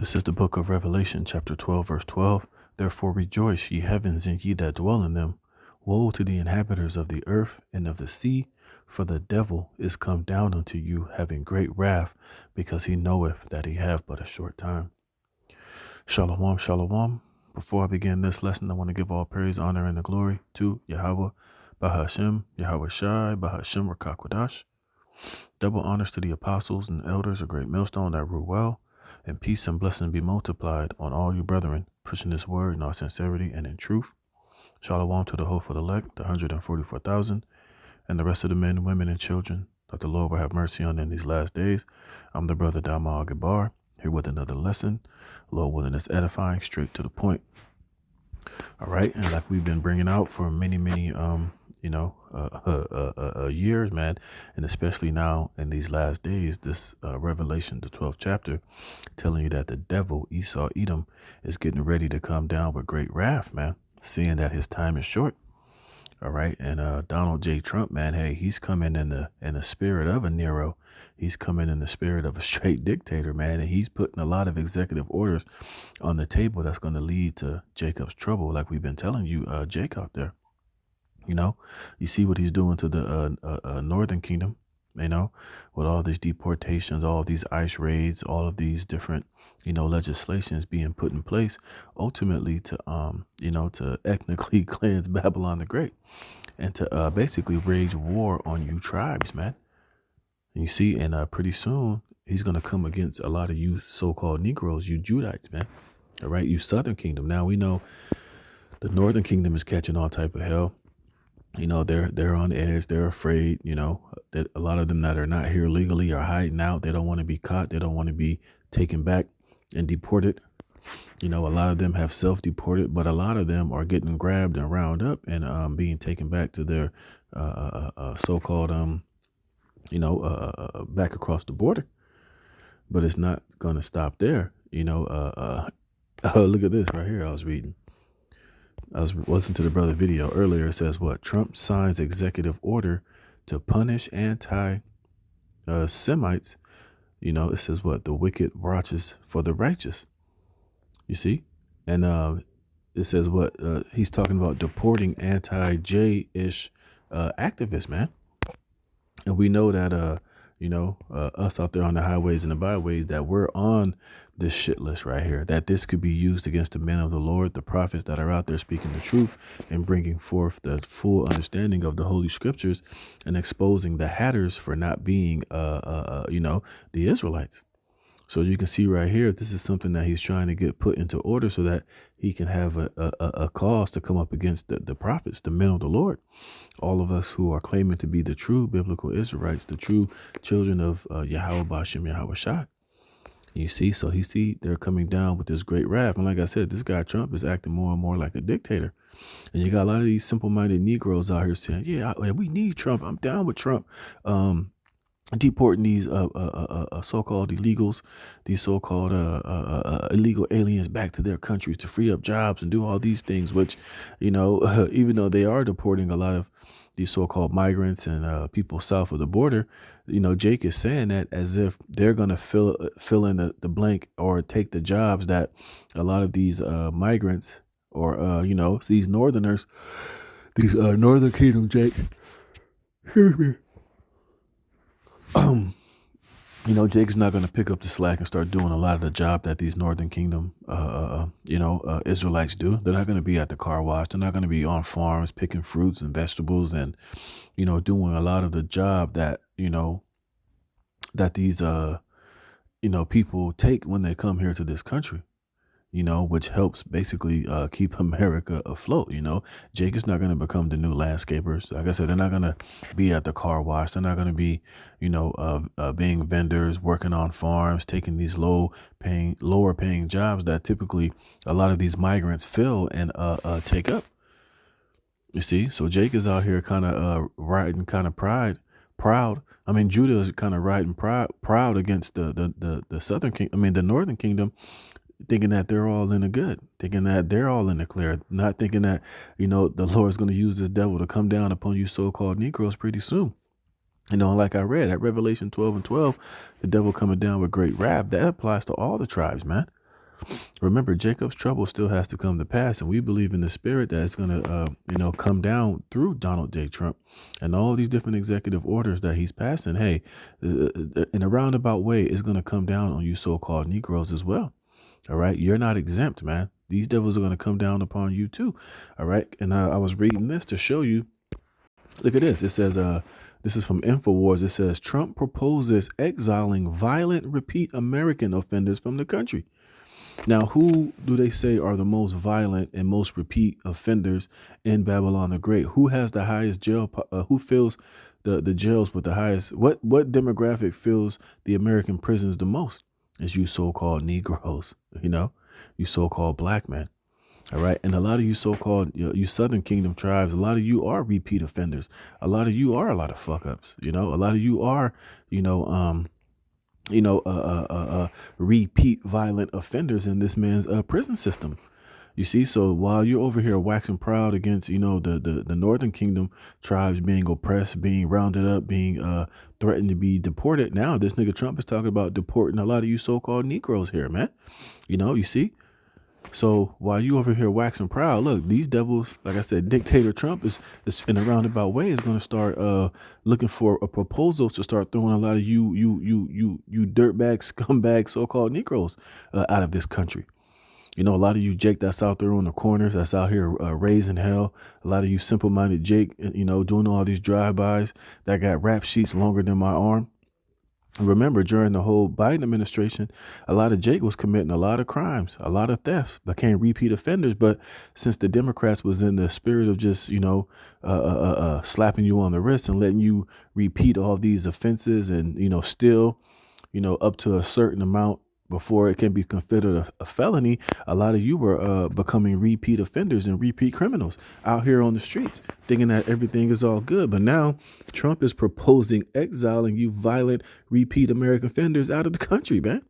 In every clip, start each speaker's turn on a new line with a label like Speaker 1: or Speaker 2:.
Speaker 1: This is the book of Revelation, chapter 12, verse 12. Therefore rejoice, ye heavens, and ye that dwell in them. Woe to the inhabitants of the earth and of the sea, for the devil is come down unto you, having great wrath, because he knoweth that he have but a short time. Shalom, shalom. Before I begin this lesson, I want to give all praise, honor, and the glory to Yahweh, Bahashem, Yahweh Shai, Bahashem Rakakwadash. Double honors to the apostles and elders, a great millstone that rule well, and peace and blessing be multiplied on all you brethren, pushing this word in all sincerity and in truth. Shalom to the hopeful elect, the 144,000, and the rest of the men, women, and children that the Lord will have mercy on in these last days. I'm the brother Damal Gabar, here with another lesson. Lord willing, it's edifying, straight to the point. All right, and like we've been bringing out for many years, man, and especially now in these last days, this Revelation, the 12th chapter, telling you that the devil, Esau, Edom, is getting ready to come down with great wrath, man, seeing that his time is short. All right, and Donald J. Trump, man, hey, he's coming in the spirit of a Nero. He's coming in the spirit of a straight dictator, man, and he's putting a lot of executive orders on the table that's going to lead to Jacob's trouble, like we've been telling you, Jake out there. You know, you see what he's doing to the northern kingdom, you know, with all these deportations, all of these ICE raids, all of these different, legislations being put in place, ultimately to, to ethnically cleanse Babylon the Great and to basically wage war on you tribes, man. And you see, and pretty soon he's going to come against a lot of you so-called Negroes, you Judites, man. All right, you Southern Kingdom. Now we know the Northern Kingdom is catching all type of hell. You know, they're on edge. They're afraid, that a lot of them that are not here legally are hiding out. They don't want to be caught. They don't want to be taken back and deported. A lot of them have self-deported, but a lot of them are getting grabbed and round up and being taken back to their so-called, back across the border. But it's not going to stop there. Look at this right here. I was listening to the brother video earlier. It says what? Trump signs executive order to punish anti-Semites. It says what? The wicked watches for the righteous. You see? And it says what? He's talking about deporting anti-J-ish activists, man. And we know that, us out there on the highways and the byways, that we're on this shit list right here, that this could be used against the men of the Lord, the prophets that are out there speaking the truth and bringing forth the full understanding of the Holy Scriptures and exposing the hatters for not being, the Israelites. So as you can see right here, this is something that he's trying to get put into order so that he can have a cause to come up against the prophets, the men of the Lord, all of us who are claiming to be the true biblical Israelites, the true children of Yahweh Bashem, Yahweh Shai. You see, so they're coming down with this great wrath. And like I said, this guy Trump is acting more and more like a dictator. And you got a lot of these simple-minded Negroes out here saying, yeah, we need Trump. I'm down with Trump. Deporting these so-called illegals, these so-called illegal aliens back to their countries to free up jobs and do all these things, which, even though they are deporting a lot of these so-called migrants and people south of the border, Jake is saying that as if they're going to fill in the blank or take the jobs that a lot of these migrants or, these northerners, these Northern Kingdom, Jake, excuse me. Jake's not going to pick up the slack and start doing a lot of the job that these Northern Kingdom, Israelites do. They're not going to be at the car wash. They're not going to be on farms picking fruits and vegetables and, doing a lot of the job that, that these, people take when they come here to this country. Which helps basically keep America afloat. Jake is not going to become the new landscapers. Like I said, they're not going to be at the car wash. They're not going to be, being vendors, working on farms, taking these lower paying jobs that typically a lot of these migrants fill and take up. You see, so Jake is out here kind of riding kind of proud. I mean, Judah is kind of riding proud against the Southern Kingdom. The Northern Kingdom, thinking that they're all in the good, thinking that they're all in the clear, not thinking that, the Lord's going to use this devil to come down upon you so-called Negroes pretty soon. Like I read at Revelation 12 and 12, the devil coming down with great wrath, that applies to all the tribes, man. Remember, Jacob's trouble still has to come to pass, and we believe in the spirit that it's going to, come down through Donald J. Trump and all these different executive orders that he's passing. Hey, in a roundabout way, it's going to come down on you so-called Negroes as well. All right, you're not exempt, man. These devils are going to come down upon you too. All right, and I was reading this to show you. Look at this. It says, this is from InfoWars. It says Trump proposes exiling violent repeat American offenders from the country. Now, who do they say are the most violent and most repeat offenders in Babylon the Great? Who has the highest jail? Who fills the jails with the highest? What demographic fills the American prisons the most? Is you so-called Negroes, you so-called black men. All right. And a lot of you so-called, you Southern Kingdom tribes, a lot of you are repeat offenders. A lot of you are a lot of fuck ups. A lot of you are, repeat violent offenders in this man's prison system. You see, so while you're over here waxing proud against, the Northern Kingdom tribes being oppressed, being rounded up, being threatened to be deported, now this nigga Trump is talking about deporting a lot of you so-called Negroes here, man. You see? So while you over here waxing proud, look, these devils, like I said, dictator Trump is in a roundabout way is going to start looking for a proposal to start throwing a lot of you dirtbag, scumbag, so-called Negroes out of this country. A lot of you Jake that's out there on the corners, that's out here raising hell. A lot of you simple-minded Jake, doing all these drive-bys that got rap sheets longer than my arm. Remember, during the whole Biden administration, a lot of Jake was committing a lot of crimes, a lot of thefts, became repeat offenders. But since the Democrats was in the spirit of just, slapping you on the wrist and letting you repeat all these offenses and, still, up to a certain amount before it can be considered a felony, a lot of you were becoming repeat offenders and repeat criminals out here on the streets, thinking that everything is all good. But now Trump is proposing exiling you violent repeat American offenders out of the country, man.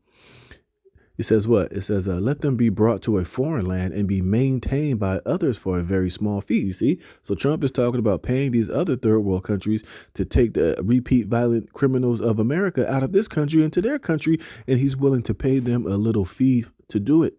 Speaker 1: It says what? It says, let them be brought to a foreign land and be maintained by others for a very small fee. You see? So Trump is talking about paying these other third world countries to take the repeat violent criminals of America out of this country into their country. And he's willing to pay them a little fee to do it.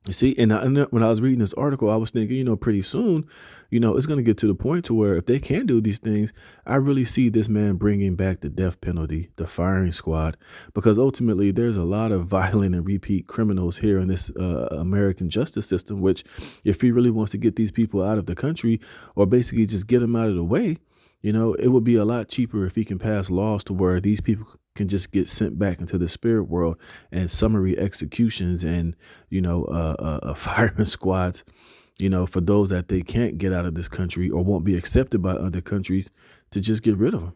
Speaker 1: You see, and when I was reading this article, I was thinking, pretty soon, it's going to get to the point to where if they can do these things, I really see this man bringing back the death penalty, the firing squad, because ultimately there's a lot of violent and repeat criminals here in this American justice system, which if he really wants to get these people out of the country or basically just get them out of the way, it would be a lot cheaper if he can pass laws to where these people can just get sent back into the spirit world and summary executions and, firing squads, for those that they can't get out of this country or won't be accepted by other countries to just get rid of them.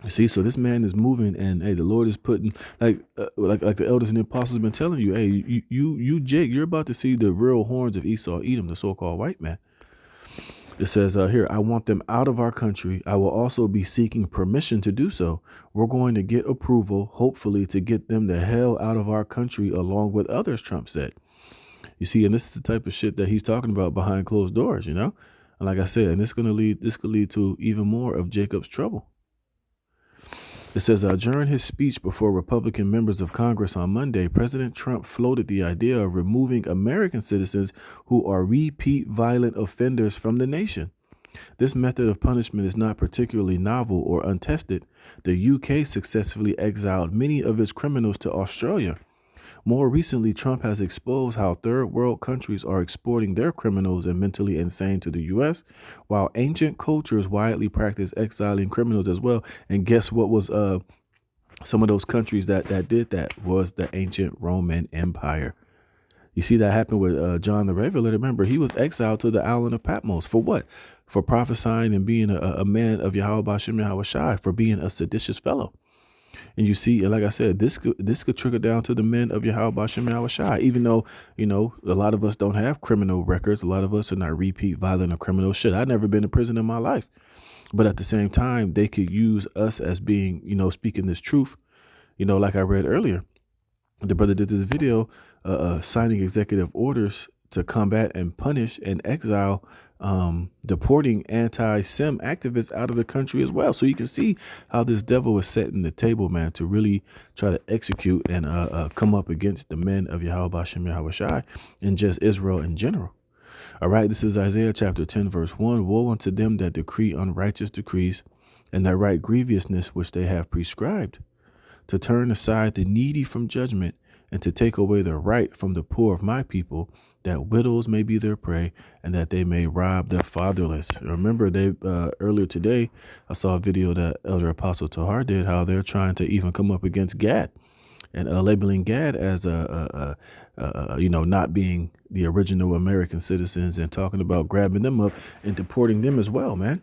Speaker 1: You see, so this man is moving and, hey, the Lord is putting like the elders and the apostles have been telling you, hey, you Jake, you're about to see the real horns of Esau, Edom, the so-called white man. It says here, I want them out of our country. I will also be seeking permission to do so. We're going to get approval, hopefully, to get them the hell out of our country along with others, Trump said. You see, and this is the type of shit that he's talking about behind closed doors, And like I said, and this could lead to even more of Jacob's trouble. It says, during his speech before Republican members of Congress on Monday, President Trump floated the idea of removing American citizens who are repeat violent offenders from the nation. This method of punishment is not particularly novel or untested. The UK successfully exiled many of its criminals to Australia. More recently, Trump has exposed how third world countries are exporting their criminals and mentally insane to the U.S., while ancient cultures widely practice exiling criminals as well. And guess what was some of those countries that did that was the ancient Roman Empire. You see that happened with John the Revelator. Remember, he was exiled to the island of Patmos. For what? For prophesying and being a man of Yahweh Bashem Yahweh Shai, for being a seditious fellow. And you see, and like I said, this could trickle down to the men of Yahweh Bashem Yahweh Shai, even though, a lot of us don't have criminal records. A lot of us are not repeat violent or criminal shit. I've never been in prison in my life. But at the same time, they could use us as being, speaking this truth, like I read earlier. The brother did this video signing executive orders to combat and punish and exile, deporting anti-Sem activists out of the country as well. So you can see how this devil is setting the table, man, to really try to execute and come up against the men of Yahweh Bashem Yahweh Shai and just Israel in general. All right, this is Isaiah chapter 10, verse 1. Woe unto them that decree unrighteous decrees and that write grievousness which they have prescribed, to turn aside the needy from judgment and to take away the right from the poor of my people, that widows may be their prey and that they may rob the fatherless. Remember, they earlier today, I saw a video that Elder Apostle Tahar did, how they're trying to even come up against Gad and labeling Gad as not being the original American citizens and talking about grabbing them up and deporting them as well, man.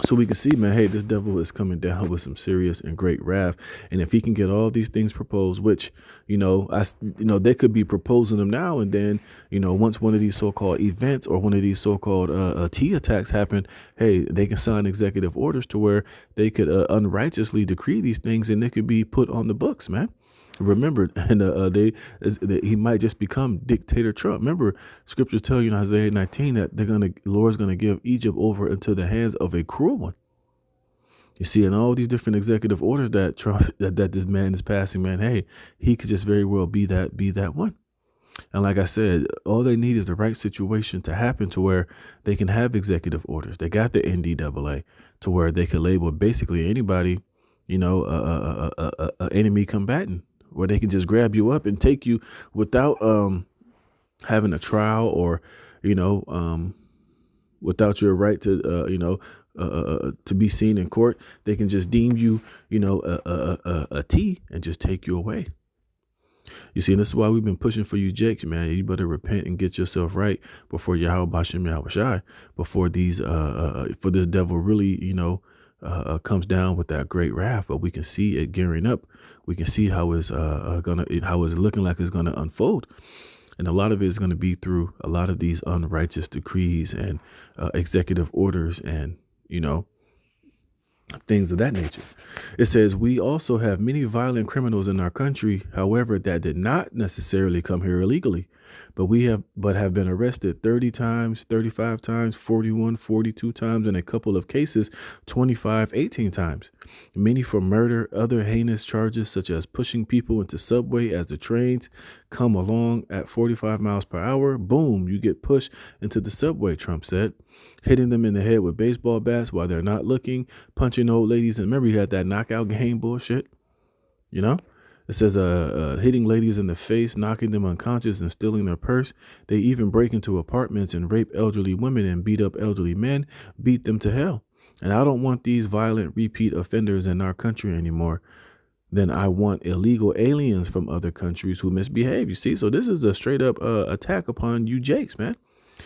Speaker 1: So we can see, man, hey, this devil is coming down with some serious and great wrath. And if he can get all these things proposed, which, they could be proposing them now. And then, once one of these so-called events or one of these so-called T attacks happen, hey, they can sign executive orders to where they could unrighteously decree these things and they could be put on the books, man. Remember, and he might just become dictator Trump. Remember, scriptures tell you in Isaiah 19 that the Lord's gonna give Egypt over into the hands of a cruel one. You see, in all these different executive orders that Trump that this man is passing, man, hey, he could just very well be that one. And like I said, all they need is the right situation to happen to where they can have executive orders. They got the NDAA to where they could label basically anybody, enemy combatant, where they can just grab you up and take you without having a trial or, without your right to, to be seen in court. They can just deem you, a T and just take you away. You see, and this is why we've been pushing for you, Jakes, man. You better repent and get yourself right before Yahweh Bashem Yahweh Shai, before these, for this devil really, comes down with that great wrath. But we can see it gearing up. We can see how it's looking like it's gonna unfold, and a lot of it is going to be through a lot of these unrighteous decrees and executive orders and things of that nature. It says, we also have many violent criminals in our country, however, that did not necessarily come here illegally, but have been arrested 30 times, 35 times, 41, 42 times, in a couple of cases, 25, 18 times. Many for murder, other heinous charges such as pushing people into subway as the trains come along at 45 miles per hour. Boom, you get pushed into the subway, Trump said. Hitting them in the head with baseball bats while they're not looking, punching old ladies. And remember, you had that knockout game bullshit, It says hitting ladies in the face, knocking them unconscious and stealing their purse. They even break into apartments and rape elderly women and beat up elderly men, beat them to hell. And I don't want these violent repeat offenders in our country anymore. Then I want illegal aliens from other countries who misbehave. You see, so this is a straight up attack upon you, Jakes, man.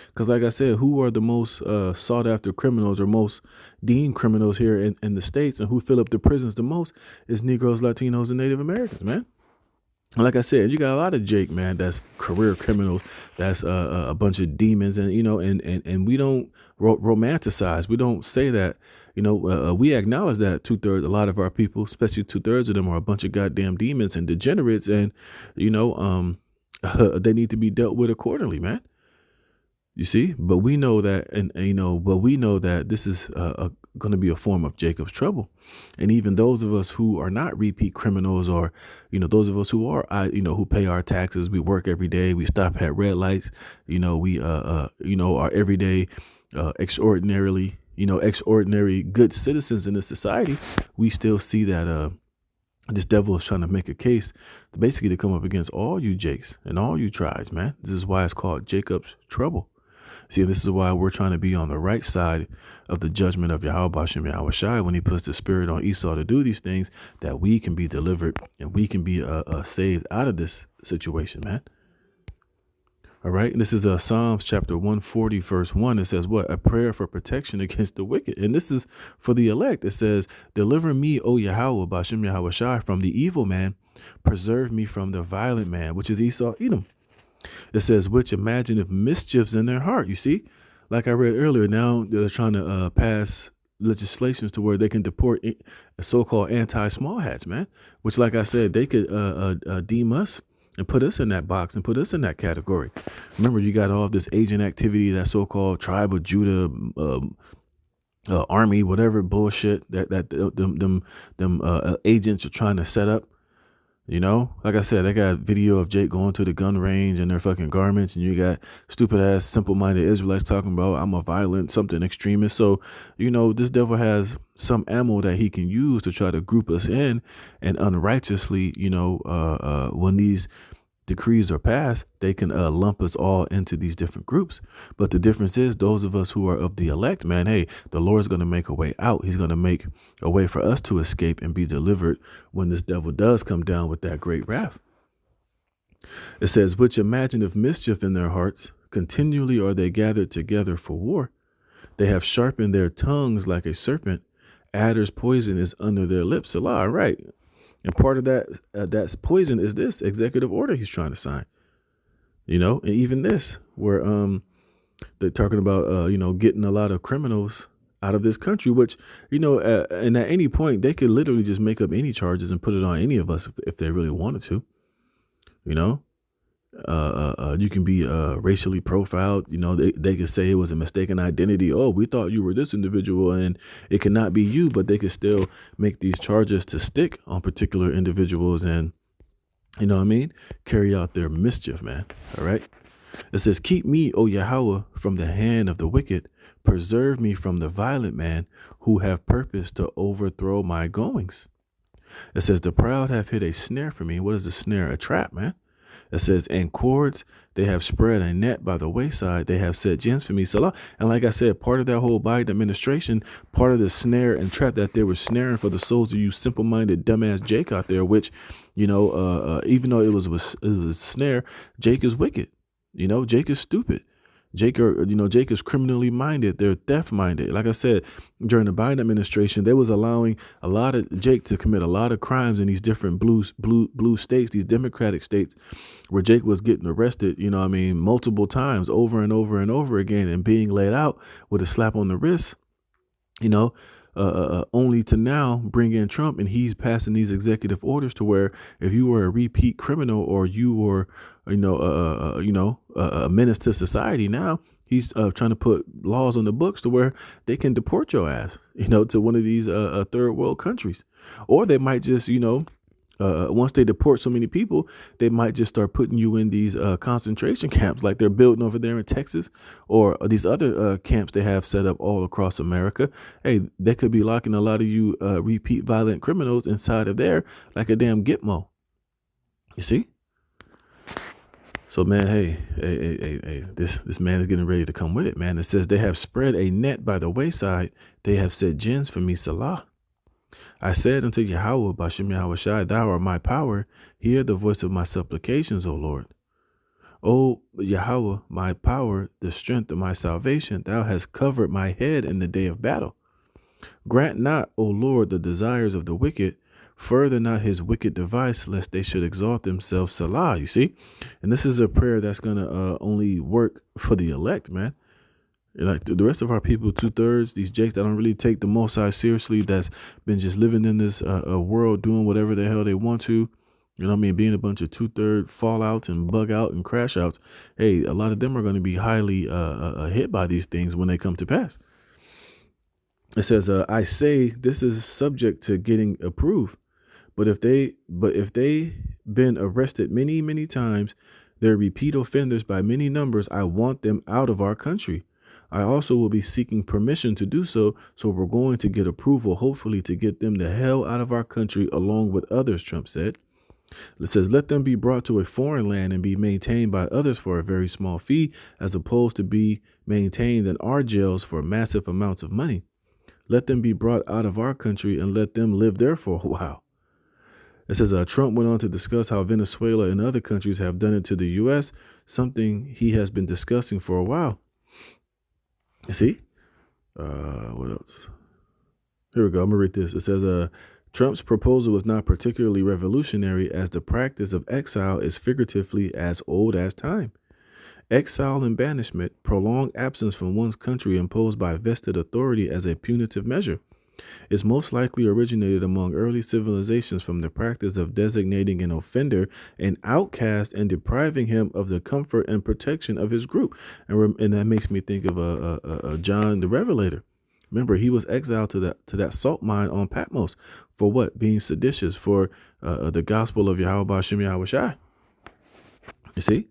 Speaker 1: Because like I said, who are the most sought after criminals or most deemed criminals here in the States, and who fill up the prisons the most is Negroes, Latinos, and Native Americans, man. And like I said, you got a lot of Jake, man, that's career criminals. That's a bunch of demons. And, and we don't romanticize. We don't say that, we acknowledge that 2/3, a lot of our people, especially 2/3 of them, are a bunch of goddamn demons and degenerates. And, they need to be dealt with accordingly, man. You see, but we know that, but we know that this is going to be a form of Jacob's trouble. And even those of us who are not repeat criminals, or, those of us who are, who pay our taxes, we work every day, we stop at red lights, we, are everyday, extraordinary good citizens in this society. We still see that, this devil is trying to make a case basically to come up against all you Jakes and all you tribes, man. This is why it's called Jacob's trouble. See, this is why we're trying to be on the right side of the judgment of Yahweh Bashem Yahweh Shai when he puts the spirit on Esau to do these things, that we can be delivered and we can be saved out of this situation, man. All right. And this is Psalms chapter 140, verse 1. It says what? A prayer for protection against the wicked. And this is for the elect. It says, deliver me, O Yahweh Bashem Yahweh Shai, from the evil man. Preserve me from the violent man, which is Esau, Edom. It says, which imagine if mischiefs in their heart. You see, like I read earlier, now they're trying to pass legislations to where they can deport so-called anti-small hats, man, which, like I said, they could deem us and put us in that box and put us in that category. Remember, you got all this agent activity, that so-called tribe of Judah, army, whatever bullshit that agents are trying to set up. You know, like I said, they got video of Jake going to the gun range in their fucking garments, and you got stupid ass, simple minded Israelites talking about I'm a violent something extremist. So, you know, this devil has some ammo that he can use to try to group us in and unrighteously, when these decrees are passed, they can lump us all into these different groups. But the difference is, those of us who are of the elect, man, hey, the Lord's going to make a way out. He's going to make a way for us to escape and be delivered when this devil does come down with that great wrath. It says, which imagine of mischief in their hearts, continually are they gathered together for war. They have sharpened their tongues like a serpent. Adder's poison is under their lips. Allah, right. And part of that's poison is this executive order he's trying to sign. And even this, where they're talking about getting a lot of criminals out of this country, which and at any point they could literally just make up any charges and put it on any of us if they really wanted to. You can be racially profiled. They could say it was a mistaken identity. Oh, we thought you were this individual, and it cannot be you. But they could still make these charges to stick on particular individuals, and carry out their mischief, man. All right. It says, "Keep me, O Yahweh, from the hand of the wicked. Preserve me from the violent man who have purpose to overthrow my goings." It says, "The proud have hid a snare for me." What is a snare? A trap, man. It says, "And cords, they have spread a net by the wayside. They have set gins for me." Salah. And like I said, part of that whole Biden administration, part of the snare and trap that they were snaring for the souls of you simple-minded dumbass Jake out there, which, even though it was a snare, Jake is wicked. Jake is stupid. Jake is criminally minded. They're theft minded. Like I said, during the Biden administration, they was allowing a lot of Jake to commit a lot of crimes in these different blue states, these Democratic states, where Jake was getting arrested, multiple times over and over and over again, and being laid out with a slap on the wrist, only to now bring in Trump, and he's passing these executive orders to where if you were a repeat criminal or you were, a menace to society, now he's trying to put laws on the books to where they can deport your ass, to one of these third world countries, or they might just, once they deport so many people, they might just start putting you in these concentration camps like they're building over there in Texas, or these other camps they have set up all across America. Hey, they could be locking a lot of you repeat violent criminals inside of there like a damn Gitmo. You see? So, man, hey, this man is getting ready to come with it, man. It says, "They have spread a net by the wayside. They have set gins for me, Salah. I said unto Yahweh, Bashem Yahweh Shai, thou art my power. Hear the voice of my supplications, O Lord. O Yahweh, my power, the strength of my salvation, thou hast covered my head in the day of battle. Grant not, O Lord, the desires of the wicked. Further not his wicked device, lest they should exalt themselves." Salah, you see? And this is a prayer that's going to only work for the elect, man. Like the rest of our people, 2/3, these jakes that don't really take the Most High seriously, that's been just living in this world, doing whatever the hell they want to, being a bunch of 2/3 fallouts and bug out and crash outs. Hey, a lot of them are going to be highly hit by these things when they come to pass. It says, "I say this is subject to getting approved. But if they been arrested many, many times, they're repeat offenders by many numbers, I want them out of our country. I also will be seeking permission to do so. So we're going to get approval, hopefully, to get them the hell out of our country along with others," Trump said. It says, "Let them be brought to a foreign land and be maintained by others for a very small fee, as opposed to be maintained in our jails for massive amounts of money. Let them be brought out of our country and let them live there for a while." It says, Trump went on to discuss how Venezuela and other countries have done it to the U.S., something he has been discussing for a while. See? What else? Here we go. I'm going to read this. It says, Trump's proposal is not particularly revolutionary, as the practice of exile is figuratively as old as time. Exile and banishment, prolonged absence from one's country imposed by vested authority as a punitive measure. It's most likely originated among early civilizations from the practice of designating an offender an outcast and depriving him of the comfort and protection of his group. And that makes me think of John the Revelator. Remember, he was exiled to that salt mine on Patmos for what? Being seditious for the gospel of Yahweh Shem Yahweh Shai. You see?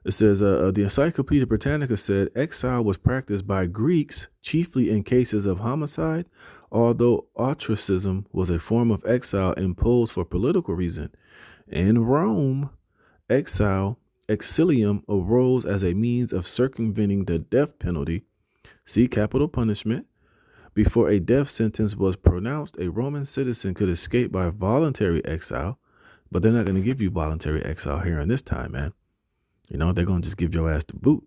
Speaker 1: It says the Encyclopedia Britannica said exile was practiced by Greeks chiefly in cases of homicide, although ostracism was a form of exile imposed for political reason. In Rome, exilium, arose as a means of circumventing the death penalty. See capital punishment. Before a death sentence was pronounced, a Roman citizen could escape by voluntary exile, but they're not going to give you voluntary exile here in this time, man. You know, they're going to just give your ass the boot.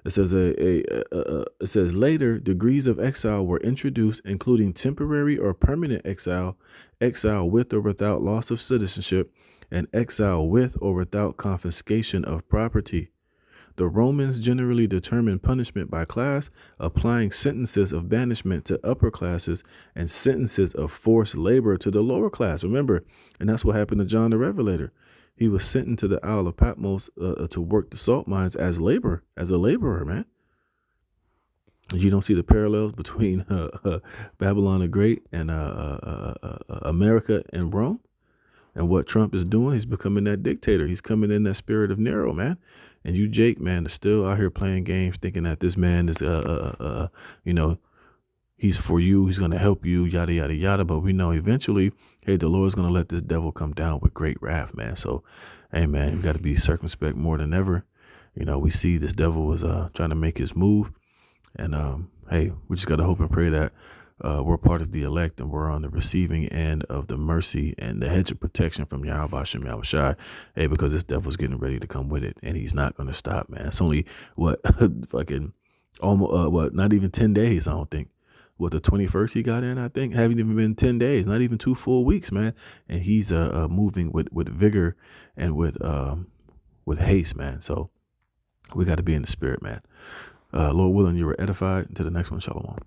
Speaker 1: It says it says later degrees of exile were introduced, including temporary or permanent exile, exile with or without loss of citizenship, and exile with or without confiscation of property. The Romans generally determined punishment by class, applying sentences of banishment to upper classes and sentences of forced labor to the lower class. Remember, and that's what happened to John the Revelator. He was sent into the Isle of Patmos to work the salt mines as a laborer, man. You don't see the parallels between Babylon the Great and America and Rome. And what Trump is doing, he's becoming that dictator. He's coming in that spirit of Nero, man. And you, Jake, man, are still out here playing games, thinking that this man is, you know, he's for you. He's going to help you, yada, yada, yada. But we know eventually, hey, the Lord's going to let this devil come down with great wrath, man. So, hey, man, you got to be circumspect more than ever. You know, we see this devil was trying to make his move. And, hey, we just got to hope and pray that we're part of the elect and we're on the receiving end of the mercy and the hedge of protection from Yahweh Shem Yahweh Shai. Hey, because this devil's getting ready to come with it and he's not going to stop, man. It's only fucking almost, not even 10 days, I don't think. The 21st he got in, I think, haven't even been 10 days, not even 2 full weeks, man. And he's moving with vigor and with haste, man. So we got to be in the spirit, man. Lord willing, you were edified. Until the next one, shalom.